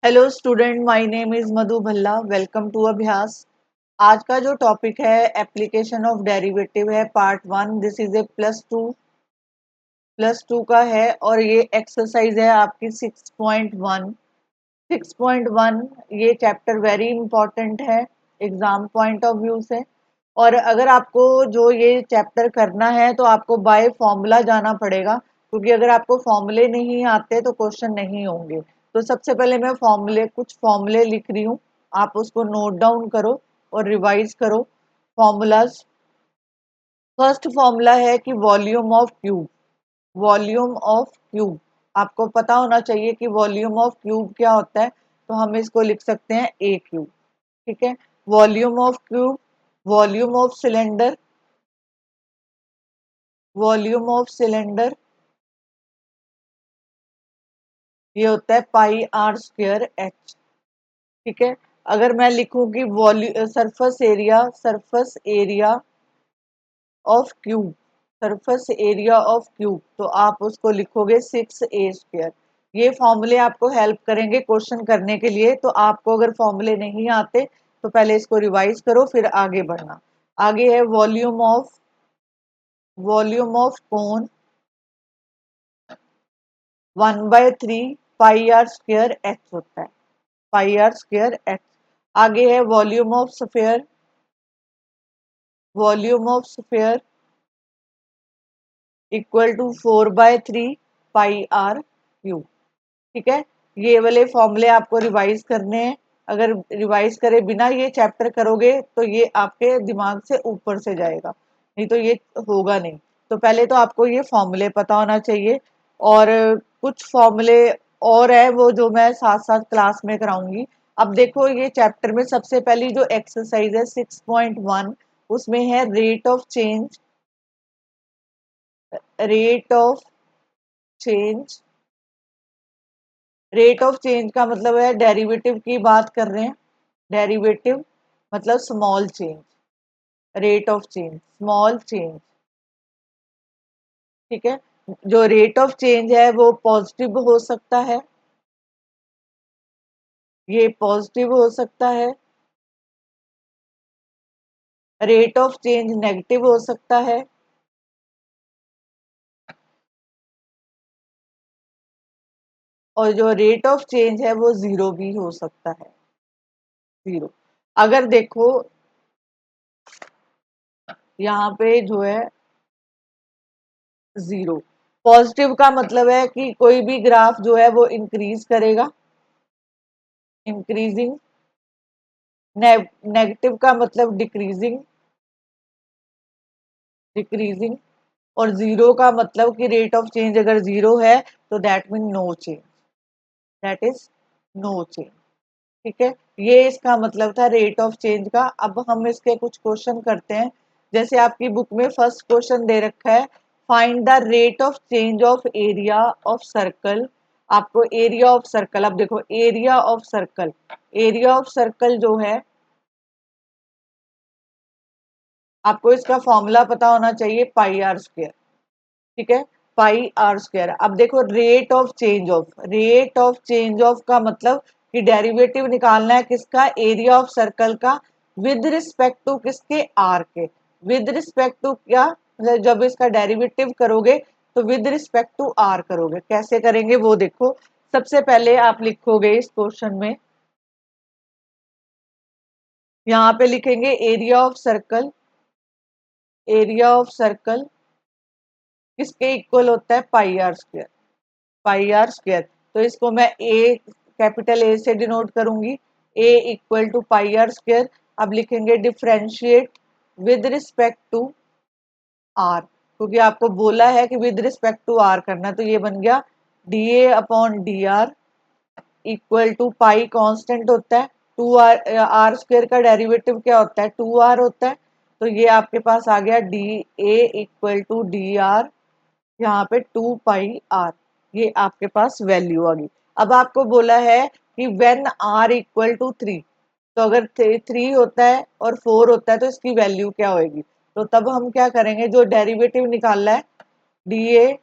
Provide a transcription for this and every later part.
Hello student, my name is Madhu Bhalla. Welcome to Abhyas. आज का जो टॉपिक है एप्लीकेशन ऑफ डेरिवेटिव है, part one. This is a plus two का है और ये एक्सरसाइज है आपकी 6.1। 6.1 ये चैप्टर वेरी इंपॉर्टेंट है एग्जाम पॉइंट ऑफ व्यू से। और अगर आपको जो ये चैप्टर करना है तो आपको बाय फॉर्मूला जाना पड़ेगा, क्योंकि अगर आपको फॉर्मूले नहीं आते तो क्वेश्चन नहीं होंगे। तो सबसे पहले मैं कुछ फॉर्मूले लिख रही हूँ, आप उसको नोट डाउन करो और रिवाइज करो फॉर्मूलाज। फर्स्ट फॉर्मूला है कि वॉल्यूम ऑफ क्यूब आपको पता होना चाहिए कि वॉल्यूम ऑफ क्यूब क्या होता है। तो हम इसको लिख सकते हैं ए क्यूब। ठीक है। Volume of cube, volume of cylinder, volume of cylinder ये होता है पाई आर स्क्वायर एच। ठीक है। अगर मैं लिखूं कि volume surface area of cube, surface area of cube, तो आप उसको लिखोगे 6a²। ये फॉर्मूले आपको हेल्प करेंगे क्वेश्चन करने के लिए। तो आपको अगर फॉर्मूले नहीं आते तो पहले इसको रिवाइज करो फिर आगे बढ़ना। आगे है volume of cone 1/3 pi r square h होता है, पाई आर स्क्वायर एच। आगे है volume of sphere equal to 4/3 pi r cube. ठीक है। ये वाले फॉर्मूले आपको रिवाइज करने हैं। अगर रिवाइज करे बिना ये चैप्टर करोगे तो ये आपके दिमाग से ऊपर से जाएगा, नहीं तो ये होगा नहीं। तो पहले तो आपको ये फॉर्मूले पता होना चाहिए। और कुछ फॉर्मूले और है वो जो मैं साथ साथ क्लास में कराऊंगी। अब देखो ये चैप्टर में सबसे पहली जो एक्सरसाइज है 6.1, उसमें है rate of change. Rate of change का मतलब है डेरिवेटिव की बात कर रहे हैं। डेरिवेटिव मतलब small change, rate of change small change. ठीक है। जो रेट ऑफ चेंज है वो पॉजिटिव हो सकता है, ये पॉजिटिव हो सकता है। रेट ऑफ चेंज नेगेटिव हो सकता है। और जो रेट ऑफ चेंज है वो जीरो भी हो सकता है, जीरो। अगर देखो यहाँ पे जो है जीरो, पॉजिटिव का मतलब है कि कोई भी ग्राफ जो है वो इंक्रीज करेगा, इंक्रीजिंग। नेगेटिव का मतलब डिक्रीजिंग, डिक्रीजिंग। और जीरो का मतलब कि रेट ऑफ चेंज अगर जीरो है तो that mean no change, that is no change. ठीक है। ये इसका मतलब था रेट ऑफ चेंज का। अब हम इसके कुछ क्वेश्चन करते हैं। जैसे आपकी बुक में फर्स्ट क्वेश्चन दे रखा है, find the rate of change of area of circle. आपको एरिया ऑफ सर्कल, अब देखो एरिया ऑफ सर्कल जो है आपको इसका फॉर्मूला पता होना चाहिए पाई आर स्क्वायर। ठीक है, पाई आर स्क्वायर। अब देखो रेट ऑफ चेंज ऑफ का मतलब कि डेरिवेटिव निकालना है किसका, एरिया ऑफ सर्कल का, विद रिस्पेक्ट टू किसके, आर के। विद रिस्पेक्ट टू क्या मतलब, जब इसका डेरिवेटिव करोगे तो विद रिस्पेक्ट टू आर करोगे। कैसे करेंगे वो देखो। सबसे पहले आप लिखोगे इस क्वेश्चन में, यहाँ पे लिखेंगे एरिया ऑफ सर्कल किसके इक्वल होता है, pi r square, pi r square. तो इसको मैं ए, कैपिटल ए से डिनोट करूंगी, a equal to pi r square. अब लिखेंगे differentiate with respect to r, क्योंकि आपको बोला है कि विद रिस्पेक्ट टू आर करना। तो ये बन गया d a upon d r equal to pi constant होता है, टू आर, आर स्क्वायर का डेरिवेटिव क्या होता है, टू आर होता है। तो ये आपके पास आ गया d a equal to d r, यहाँ पे 2 पाई आर, ये आपके पास वैल्यू आ गई। अब आपको बोला है कि व्हेन आर इक्वल टू 3, तो अगर 3 होता है और 4 होता है तो इसकी वैल्यू क्या होगी। तो तब हम क्या करेंगे, जो डेरिवेटिव निकालना है डी ए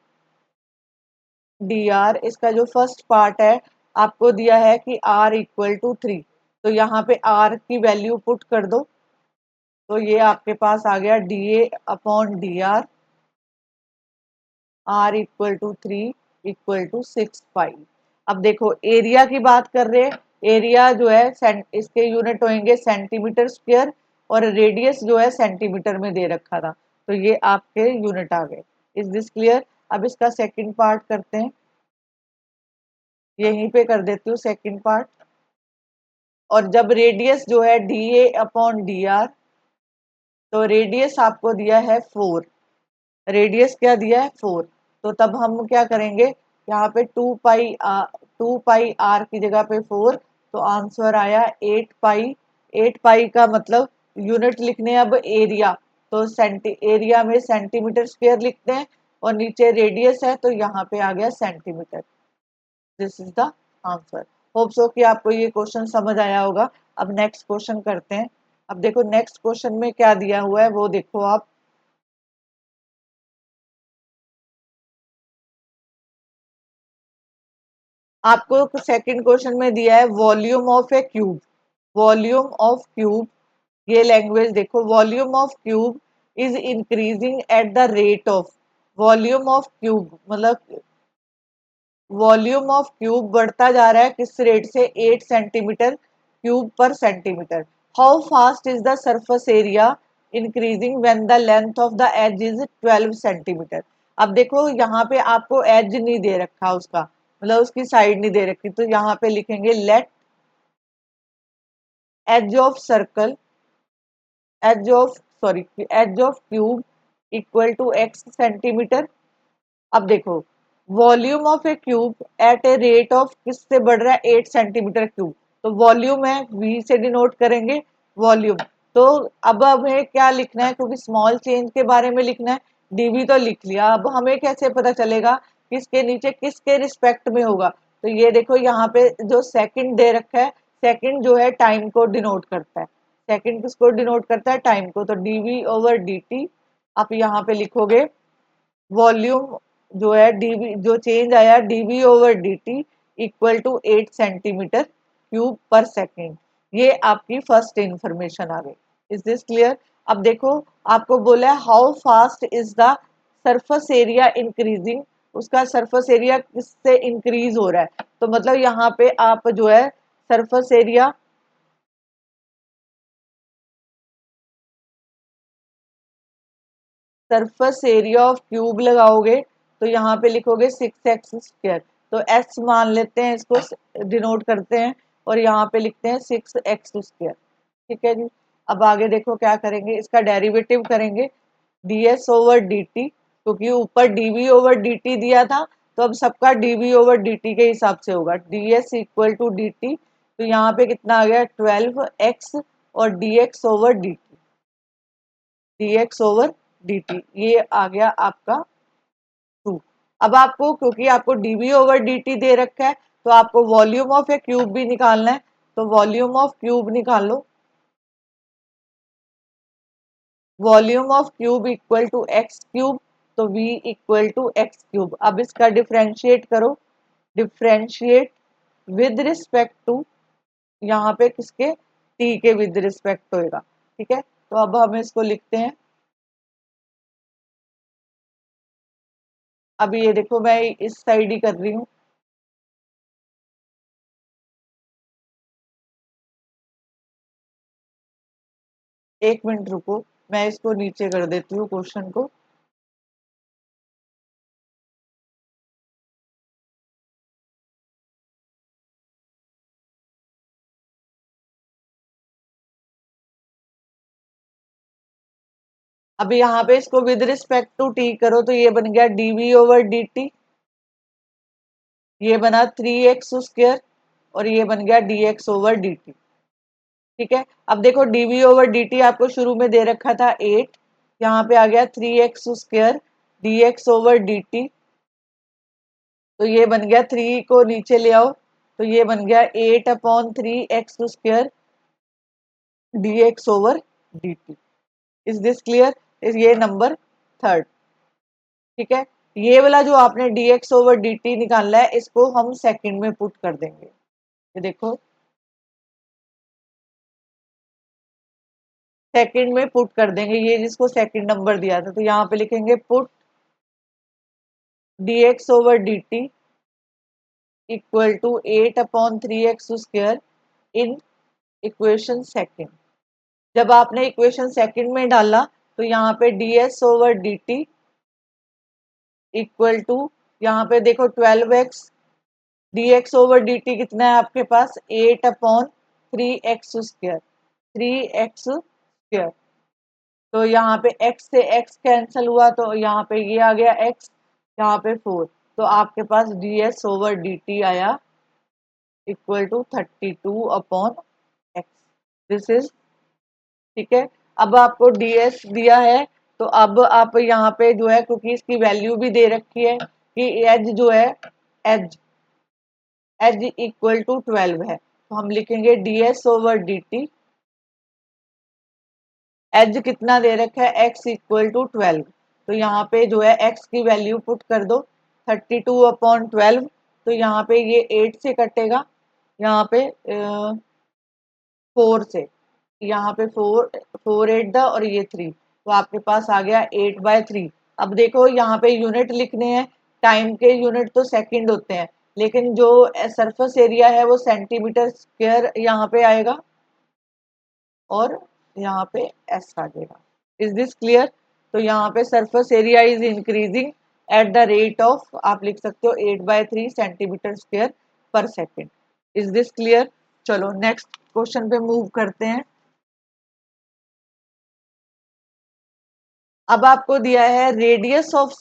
डी आर, इसका जो फर्स्ट पार्ट है आपको दिया है कि r इक्वल टू 3, तो यहाँ पे r की वैल्यू पुट कर दो, तो ये आपके पास आ गया dA upon dr, r equal to 3 equal to 6 pi. अब देखो एरिया की बात कर रहे हैं, एरिया जो है इसके यूनिट होंगे सेंटीमीटर स्क्वायर, और रेडियस जो है सेंटीमीटर में दे रखा था, तो ये आपके यूनिट आ गए। Is this clear? अब इसका सेकंड पार्ट करते हैं, यहीं पे कर देती हूँ सेकंड पार्ट। और जब रेडियस जो है dA अपॉन dr, तो रेडियस आपको दिया है 4, रेडियस क्या दिया है 4, तो तब हम क्या करेंगे, यहाँ पे 2 पाई r की जगह पे 4, तो आंसर आया 8 पाई। 8 पाई का मतलब यूनिट लिखने अब एरिया, तो एरिया में सेंटीमीटर स्क्वायर लिखते हैं, और नीचे रेडियस है तो यहाँ पे आ गया centimetre. This is the answer. Hope so कि आपको ये क्वेश्चन समझ आया होगा। अब नेक्स्ट क्वेश्चन करते हैं। अब देखो नेक्स्ट क्वेश्चन में क्या दिया हुआ है वो देखो आप। आपको सेकंड क्वेश्चन में दिया है volume of a cube, volume of cube, ये लैंग्वेज देखो, volume of cube is increasing at the rate of, volume of cube मतलब वॉल्यूम ऑफ क्यूब बढ़ता जा रहा है किस रेट से, 8 centimetre cube per centimetre. How fast is the surface area increasing when the length of the edge is 12 centimetre. अब देखो यहाँ पे आपको एज नहीं दे रखा उसका, मतलब उसकी साइड नहीं दे रखी, तो यहाँ पे लिखेंगे let edge of circle, edge of sorry edge of cube equal to x centimetre. अब देखो volume of a cube at a rate of किससे बढ़ रहा है, 8 सेंटीमीटर क्यूब, तो वॉल्यूम है v से डिनोट करेंगे वॉल्यूम। तो अब हमें क्या लिखना है, क्योंकि स्मॉल चेंज के बारे में लिखना है, dv तो लिख लिया, अब हमें कैसे पता चलेगा किसके नीचे किसके रिस्पेक्ट में होगा, तो ये देखो यहाँ पे जो सेकंड दे रखा है, सेकंड जो है टाइम को डिनोट करता है, सेकंड किसको डिनोट करता है, टाइम को, तो dv ओवर dt आप यहाँ पे लिखोगे वॉल्यूम जो है डीवी, जो चेंज आया dv over dt equal to 8 centimetre cube per second. ये आपकी फर्स्ट इंफॉर्मेशन आ गई। Is this clear? अब देखो आपको बोला है how fast is the surface area increasing, उसका सरफेस एरिया किससे इंक्रीज हो रहा है, तो मतलब यहाँ पे आप जो है surface area, surface area of cube लगाओगे, तो यहाँ पे लिखोगे 6x स्क्वायर, तो x मान लेते हैं, इसको डिनोट करते हैं, और यहाँ पे लिखते हैं 6x स्क्वायर। ठीक है जी। अब आगे देखो क्या करेंगे, इसका डेरिवेटिव करेंगे ds ओवर dt, क्योंकि ऊपर dv ओवर dt दिया था, तो अब सबका dv ओवर dt के हिसाब से होगा, ds इक्वल टू dt, तो यहाँ पे कितना आ गया 12x, और dx over dt, dx over dt ये आ गया आपका 2। अब आपको क्योंकि आपको dv ओवर dt दे रखा है, तो आपको वॉल्यूम ऑफ ए क्यूब भी निकालना है, तो वॉल्यूम ऑफ क्यूब निकालो, volume of cube equal to x cube, तो v equal to x cube. अब इसका डिफ्रेंशिएट करो, डिफ्रेंशिएट विद रिस्पेक्ट टू, यहाँ पे किसके, t के विद रिस्पेक्ट होएगा। ठीक है, तो अब हम इसको लिखते हैं, अब ये देखो मैं इस साइड ही कर रही हूँ, एक मिनट रुको, मैं इसको नीचे कर देती हूँ क्वेश्चन को। अब यहाँ पे इसको विद रिस्पेक्ट टू टी करो, तो ये बन गया dv ओवर dt, ये बना 3x स्क्वायर, और ये बन गया dx ओवर dt। ठीक है, अब देखो dv ओवर dt आपको शुरू में दे रखा था 8, यहाँ पे आ गया 3x square dx over dt, तो ये बन गया 3 को नीचे ले आओ, तो ये बन गया 8 upon 3x square dx over dt। Is this clear? ये नंबर थर्ड। ठीक है, ये वाला जो आपने dx ओवर dt निकालना है इसको हम सेकंड में पुट कर देंगे। ये देखो सेकंड में पुट कर देंगे, ये जिसको सेकंड नंबर दिया था, तो यहाँ पे लिखेंगे put dx over dt equal to 8/3x² in equation second. जब आपने इक्वेशन सेकंड में डाला तो यहाँ पे ds over dt equal to, यहाँ पे देखो 12x, dx ओवर dt कितना है आपके पास 8/3x², 3x²। तो यहाँ पे x से x कैंसिल हुआ तो यहाँ पे ये आ गया x, यहाँ पे 4, तो आपके पास ds ओवर dt आया equal to 32/x। This is ठीक है। अब आपको ds दिया है तो अब आप यहाँ पे जो है, क्योंकि इसकी वैल्यू भी दे रखी है कि एज जो है, एज एज इक्वल टू 12 है, तो हम लिखेंगे ds ओवर dt, एज कितना दे रखा है x इक्वल टू 12, तो यहाँ पे जो है x की वैल्यू पुट कर दो 32/12, तो यहाँ पे ये 8 से कटेगा, यहाँ पे 4 से, यहाँ पे 4 8 दा और ये 3, तो आपके पास आ गया 8/3। अब देखो यहाँ पे यूनिट लिखने हैं, टाइम के यूनिट तो सेकंड होते हैं, लेकिन जो सरफेस एरिया है वो सेंटीमीटर स्क्वायर यहाँ पे आएगा और यहाँ पे एस आ जाएगा। Is this clear? तो यहाँ पे surface area is increasing at the rate of, आप लिख सकते हो 8/3 centimetre square per second. Is this clear? चलो नेक्स्ट क्वेश्चन पे मूव करते हैं। अब आपको दिया है radius of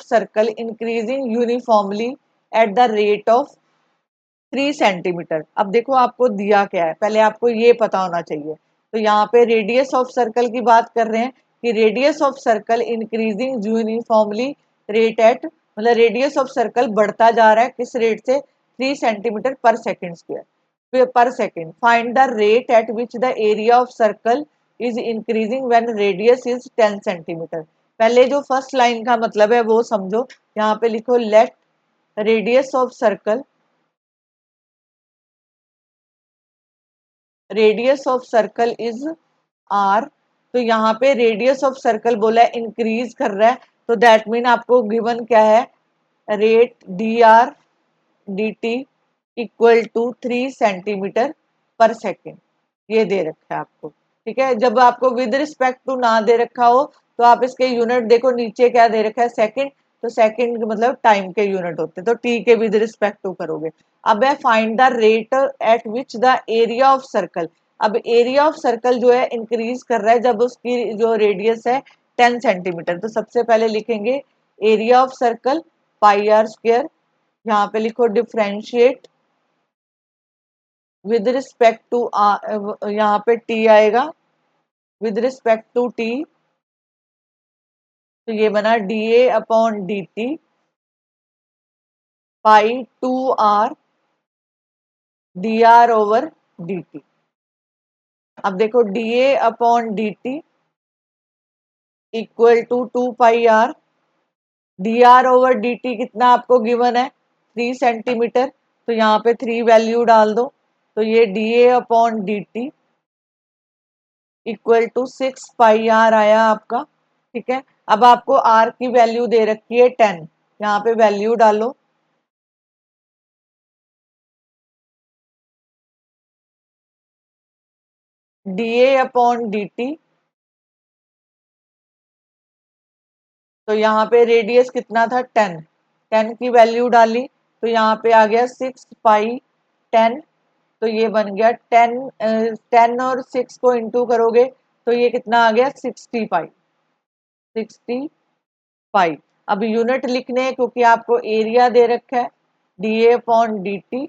circle increasing uniformly eight the rate of 3 centimetre. अब देखो आपको दिया क्या है, पहले आपको ये पता होना चाहिए। तो यहाँ पे रेडियस ऑफ सर्कल की बात कर रहे हैं कि radius of circle increasing uniformly rate at, मतलब रेडियस ऑफ सर्कल बढ़ता जा रहा है किस रेट से, 3 centimetre per second square per second. Find the rate at which the area of circle is increasing when radius is 10 centimetre. पहले जो first line का मतलब है वो समझो। यहाँ पे लिखो let radius of circle, radius of circle is R, तो यहाँ पे रेडियस ऑफ सर्कल बोला है इंक्रीज कर रहा है, तो दैट मीन आपको गिवन क्या है, rate d r d t equal to 3 centimetre per second, ये दे रखा है आपको। ठीक है, जब आपको विद रिस्पेक्ट टू ना दे रखा हो तो आप इसके यूनिट देखो, नीचे क्या दे रखा है सेकंड, तो सेकंड मतलब टाइम के यूनिट होते हैं, तो टी के विद रिस्पेक्ट टू करोगे। अब है find the rate at which the area of circle. अब एरिया ऑफ सर्कल जो है इंक्रीज कर रहा है जब उसकी जो रेडियस है 10 सेंटीमीटर, तो सबसे पहले लिखेंगे area of circle pi r square, यहाँ पे लिखो डिफरेंशिएट विद रिस्पेक्ट टू, यहाँ पे टी आएगा विद रिस्पेक्ट टू टी, तो ये बना d a upon d t pi 2r d r over d t. अब देखो d a upon d t equal to 2 pi r, d r over d t कितना आपको given है 3 centimetre, तो यहाँ पे 3 वैल्यू डाल दो, तो ये d a upon d t equal to 6 pi r आया आपका। ठीक है, अब आपको r की वैल्यू दे रखी है 10, यहाँ पे वैल्यू डालो, D a upon d t, तो यहाँ पे रेडियस कितना था 10, 10 की वैल्यू डाली, तो यहाँ पे आ गया 6 पाई 10, तो ये बन गया 10 और 6 को इंटू करोगे तो ये कितना आ गया 60 पाई, 60 पाई। अब यूनिट लिखने हैं क्योंकि आपको एरिया दे रखा है D a upon d T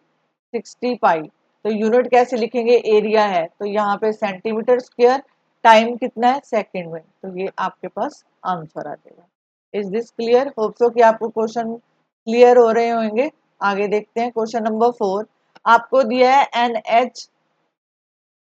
60 पाई, तो यूनिट कैसे लिखेंगे, एरिया है तो यहाँ पे सेंटीमीटर स्क्वायर, टाइम कितना है सेकंड में, तो ये आपके पास आंसर आ जाएगा। Is this clear? Hope so कि आपको क्वेश्चन क्लियर हो रहे होंगे। आगे देखते हैं क्वेश्चन नंबर 4। आपको दिया है an edge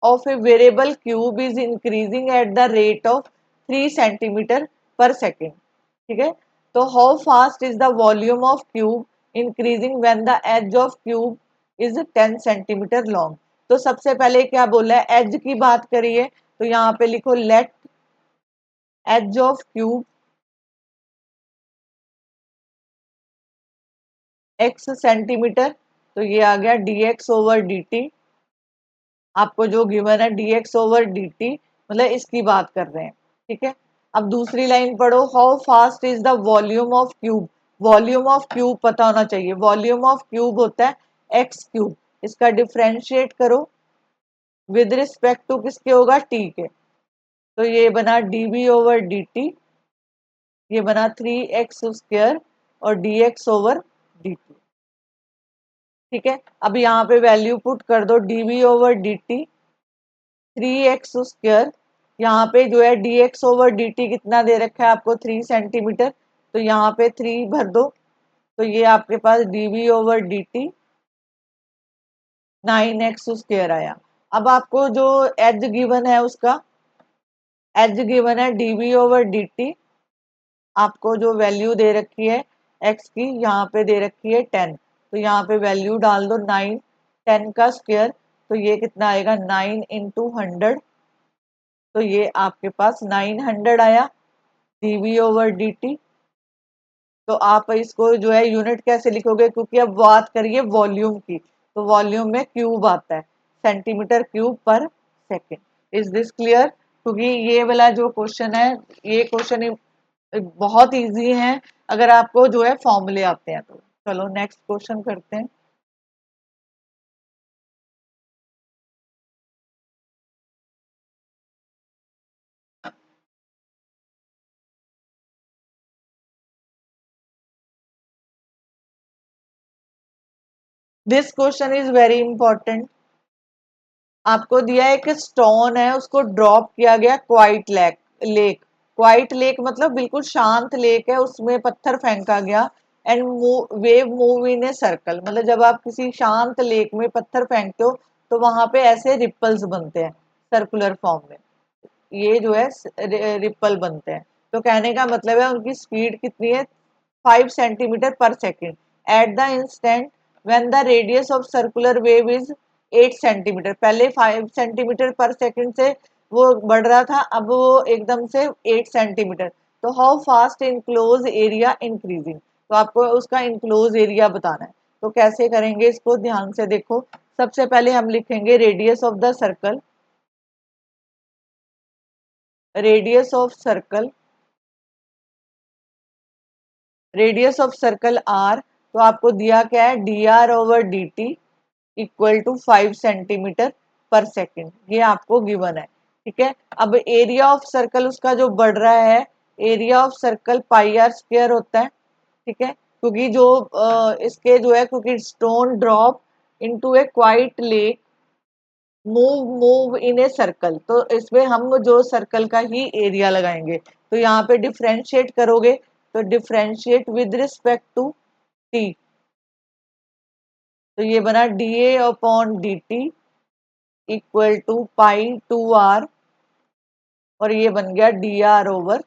of a variable cube is increasing at the rate of 3 centimetre per second. ठीक है, तो how fast is the volume of cube increasing when the edge of cube is 10 centimetre long. तो सबसे पहले क्या बोला है, as की बात करिए, तो यहाँ पे लिखो let edge of cube x centimetre, तो ये आ गया dx ओवर dt। आपको जो गिवन है dx ओवर dt, मतलब इसकी बात कर रहे हैं, ठीक है। अब दूसरी लाइन पढ़ो, how fast is the volume of cube. Volume of cube पता होना चाहिए, वॉल्यूम ऑफ क्यूब होता है एक्स क्यूब। इसका डिफ्रेंशिएट करो विद रिस्पेक्ट टू किसके होगा, टी के। तो ये बना dv ओवर dt, ये बना 3x² और dx ओवर dt। ठीक है, अब यहाँ पे वैल्यू पुट कर दो, dv ओवर dt 3x²। यहाँ पे जो है dx ओवर dt कितना दे रखा है आपको, 3 सेंटीमीटर, तो यहाँ पे 3 भर दो, तो ये आपके पास dv ओवर dt 9x² आया। अब आपको जो एज गिवन है उसका एज गिवन है dv ओवर dt, आपको जो वैल्यू दे रखी है x की, यहाँ पे दे रखी है 10, तो यहाँ पे वैल्यू डाल दो 9, 10 का स्क्वायर, तो ये कितना आएगा 9 इंटू 100, तो ये आपके पास 900 आया dv ओवर dt। तो आप इसको जो है यूनिट कैसे लिखोगे, क्योंकि अब बात करिए वॉल्यूम की, तो वॉल्यूम में क्यूब आता है, centimetre cube per second. Is this clear? क्योंकि ये वाला जो क्वेश्चन है, ये क्वेश्चन बहुत इजी है अगर आपको जो है फॉर्मूले आते हैं तो। चलो नेक्स्ट क्वेश्चन करते हैं। This question is very important. आपको दिया है कि स्टोन है, उसको ड्रॉप किया गया क्वाइट लेक। क्वाइट लेक मतलब बिल्कुल शांत लेक है, उसमें पत्थर फेंका गया, and wave move in a circle. मतलब जब आप किसी शांत लेक में पत्थर फेंकते हो तो वहां पे ऐसे रिपल्स बनते हैं सर्कुलर फॉर्म में, ये जो है रिपल बनते हैं। तो कहने का मतलब है उनकी स्पीड कितनी है, 5 centimetre per second at the instant when the radius of circular wave is 8 centimetre. पहले 5 सेंटीमीटर पर सेकेंड से वो बढ़ रहा था, अब वो एकदम से 8 सेंटीमीटर। तो how fast enclose area increasing, तो आपको उसका इनक्लोज एरिया बताना है। तो कैसे करेंगे इसको, ध्यान से देखो। सबसे पहले हम लिखेंगे radius of the circle, radius of circle, radius of circle r, तो आपको दिया क्या है, d r over d t equal to 5 centimetre per second, ये आपको गिवन है। ठीक है, अब एरिया ऑफ सर्कल उसका जो बढ़ रहा है, area of circle pi r square होता है। ठीक है, क्योंकि जो इसके जो है, क्योंकि stone drop into A quite lake move in a circle, तो इसमें हम जो सर्कल का ही एरिया लगाएंगे। तो यहाँ पे डिफ्रेंशिएट करोगे, तो differentiate with respect to t, तो ये बना d a upon d t equal to pi two r, और ये बन गया d r over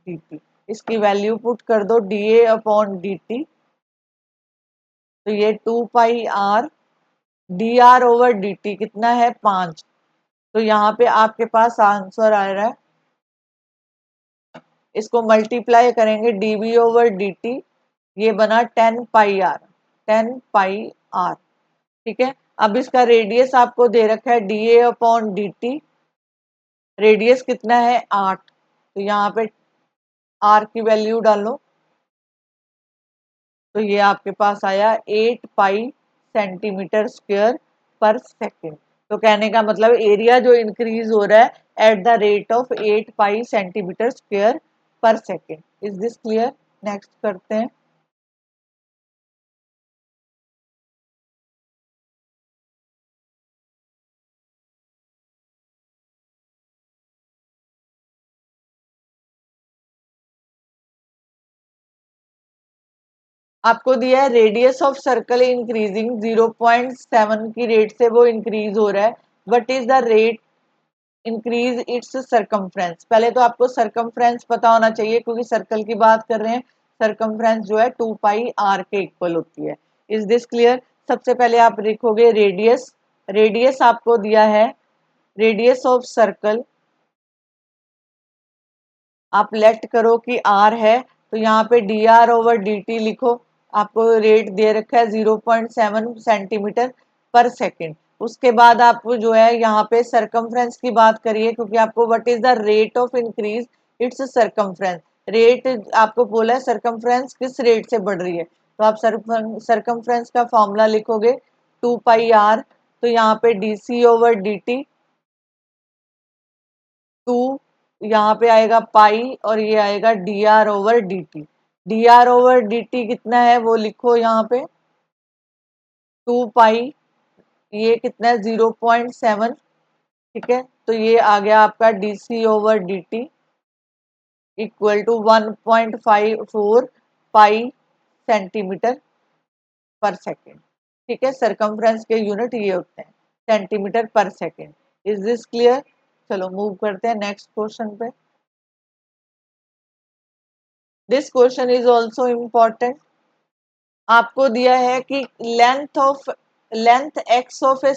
d t. इसकी वैल्यू पुट कर दो, d a upon d t, तो ये 2 pi r, d r over d t कितना है 5, तो यहाँ पे आपके पास आंसर आ रहा है, इसको मल्टीप्लाई करेंगे dv ओवर dt, ये बना 10 पाई आर, 10 पाई आर। ठीक है, अब इसका रेडियस आपको दे रखा है dA अपॉन dt, रेडियस कितना है 8, तो यहाँ पे r की वैल्यू डालो, तो ये आपके पास आया 8 pi centimetre square per second. तो कहने का मतलब एरिया जो इंक्रीज हो रहा है at the rate of 8 pi centimetre square per second. Is this clear? Next करते हैं। आपको दिया है रेडियस ऑफ सर्कल इंक्रीजिंग 0.7 की रेट से वो इंक्रीज हो रहा है, but is the rate increase its circumference. पहले तो आपको सरकमफ्रेंस पता होना चाहिए, क्योंकि सर्कल की बात कर रहे हैं, सरकमफ्रेंस जो है 2πr के इक्वल होती है। Is this clear? सबसे पहले आप लिखोगे रेडियस, रेडियस आपको दिया है, रेडियस ऑफ सर्कल आप लेट करो कि r है, तो यहाँ पे dr/dt लिखो। आपको रेट दे रखा है 0.7 सेंटीमीटर पर सेकेंड। उसके बाद आप जो है यहाँ पे सरकमफ्रेंस की बात करिए, क्योंकि आपको what is the rate of increase its circumference, rate आपको बोला है सरकमफ्रेंस किस रेट से बढ़ रही है, तो आप सरकमफ्रेंस का फॉर्मूला लिखोगे 2πr, तो यहाँ पे dc/dt 2, यहाँ पे आएगा पाई और ये आएगा dr/dt। dr/dt कितना है वो लिखो यहाँ पे 2π, ये कितना है 0.7, ठीक है, तो ये आ गया आपका dc/dt equal to 1.54 pi centimetre per second. ठीक है, सरकमफ्रेंस के यूनिट ये होते हैं centimetre per second. Is this clear? चलो मूव करते हैं नेक्स्ट क्वेश्चन पे। This question is also important. आपको दिया है कि length x of a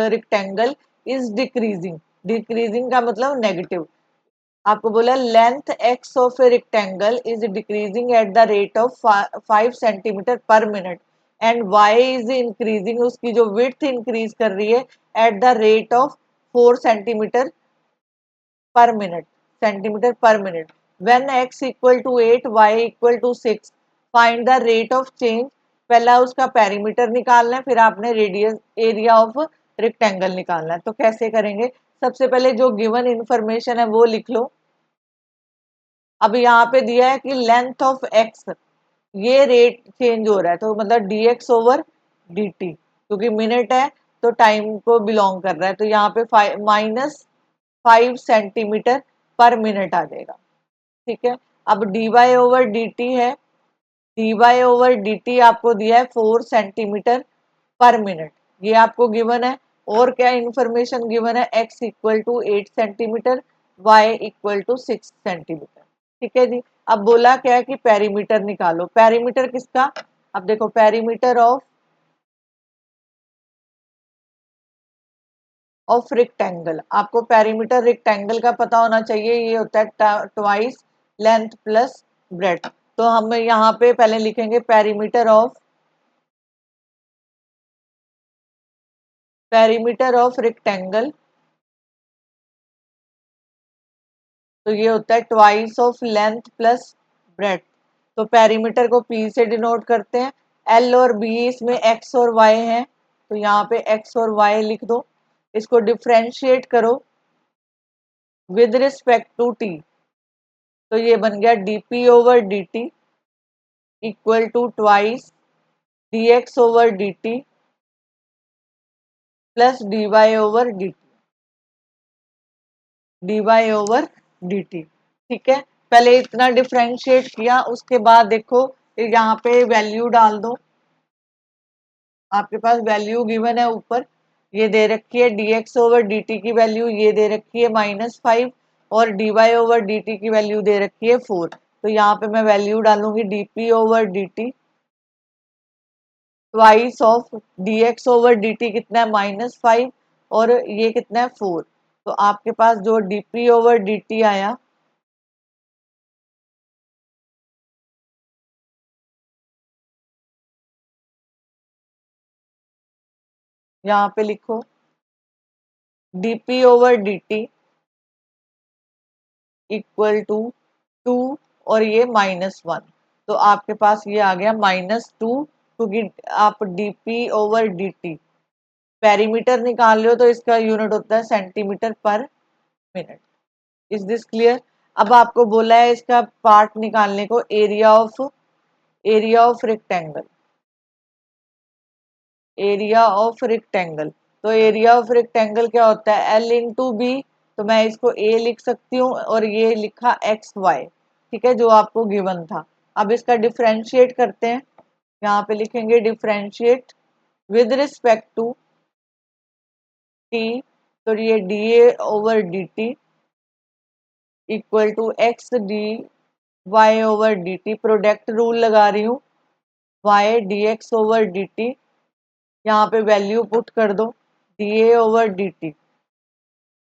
rectangle is decreasing, decreasing का मतलब नेगेटिव। आपको बोला length x of a rectangle is decreasing at the rate of 5 centimetre per minute and y is increasing, उसकी जो विड्थ इंक्रीज कर रही है at the rate of 4 centimetre per minute, centimetre per minute. When x equal to 8 y equal to 6 find the rate of change. पहला उसका perimeter निकालना है, फिर आपने रेडियस एरिया ऑफ रेक्टेंगल निकालना है। तो कैसे करेंगे? सबसे पहले जो गिवन इंफॉर्मेशन है वो लिख लो। अब यहाँ पे दिया है कि लेंथ ऑफ x, ये रेट चेंज हो रहा है, तो मतलब dx/dt, क्योंकि मिनट है तो टाइम को बिलोंग कर रहा है, तो यहाँ पे -5 सेंटीमीटर पर मिनट आ जाएगा। ठीक है, अब dy/dt है, dy/dt आपको दिया है 4 सेंटीमीटर पर मिनट, ये आपको गिवन है। और क्या इंफॉर्मेशन गिवन है? x equal to 8 centimetre, y equal to 6 centimetre. ठीक है जी। अब बोला क्या है कि पेरीमीटर निकालो। पेरीमीटर किसका? अब देखो पेरीमीटर ऑफ रेक्टेंगल, आपको पेरीमीटर रेक्टेंगल का पता होना चाहिए, ये होता है ट्वाइस लेंथ प्लस ब्रेड्थ। तो हम यहाँ पे पहले लिखेंगे पेरीमीटर ऑफ रेक्टेंगल, तो ये होता है twice of length plus breadth. तो पेरीमीटर को p से डिनोट करते हैं, l और b इसमें x और y है, तो यहाँ पे x और y लिख दो। इसको डिफ्रेंशिएट करो विद रिस्पेक्ट टू t, तो ये बन गया dp/dt equal to twice dx/dt plus dy/dt। ठीक है, पहले इतना डिफ्रेंशिएट किया, उसके बाद देखो यहाँ पे वैल्यू डाल दो। आपके पास वैल्यू गिवन है ऊपर, ये दे रखी है dx/dt की वैल्यू ये दे रखी है -5 और dy/dt की वैल्यू दे रखी है 4। तो यहाँ पे मैं वैल्यू डालूंगी dp/dt ट्वाइस ऑफ dx/dt कितना है -5 और ये कितना है 4। तो आपके पास जो dp/dt आया यहाँ पे लिखो dp/dt इक्वल टू 2 और ये -1, तो आपके पास ये आ गया -2, क्योंकि आप dp/dt पेरीमीटर निकाल रहे हो तो इसका यूनिट होता है centimetre per minute. Is this clear? अब आपको बोला है इसका पार्ट निकालने को, area of rectangle, area of rectangle. तो एरिया ऑफ रेक्टेंगल क्या होता है? L इंटू बी, तो मैं इसको A लिख सकती हूँ और ये लिखा XY। ठीक है, जो आपको गिवन था। अब इसका डिफ्रेंशिएट करते हैं, यहाँ पे लिखेंगे differentiate with respect to t, तो ये dA/dt equal to x y over d t, product rule लगा रही हूँ, y d x over d t, यहाँ पे वैल्यू पुट कर दो, d a over d t,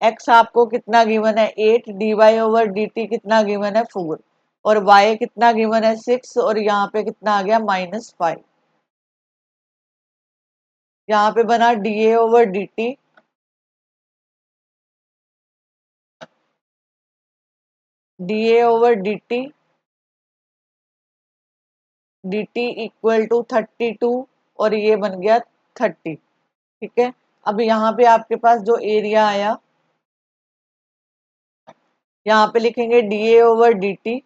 x आपको कितना गिवन है 8, d y over d t कितना गिवन है 4, और वाई कितना गिवन है 6, और यहाँ पे कितना आ गया -5। यहाँ पे बना d a over d t, d a over d t, d t equal to 32, और ये बन गया 30। ठीक है, अब यहाँ पे आपके पास जो एरिया आया, यहाँ पे लिखेंगे d a over d t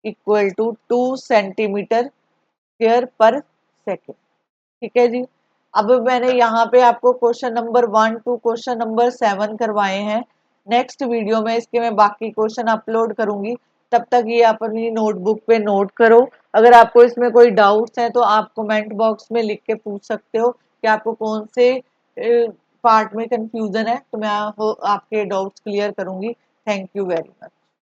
equal to 2 centimetre square per second. ठीक है जी। अब मैंने यहाँ पे आपको question number 1 to question number 7 करवाए हैं। नेक्स्ट वीडियो में इसके मैं बाकी क्वेश्चन अपलोड करूंगी, तब तक ये आप अपनी नोटबुक पे नोट करो। अगर आपको इसमें कोई डाउट्स हैं तो आप कमेंट बॉक्स में लिख के पूछ सकते हो कि आपको कौन से पार्ट में कंफ्यूजन है, तो मैं आपके डाउट्स क्लियर करूंगी। Thank you very much.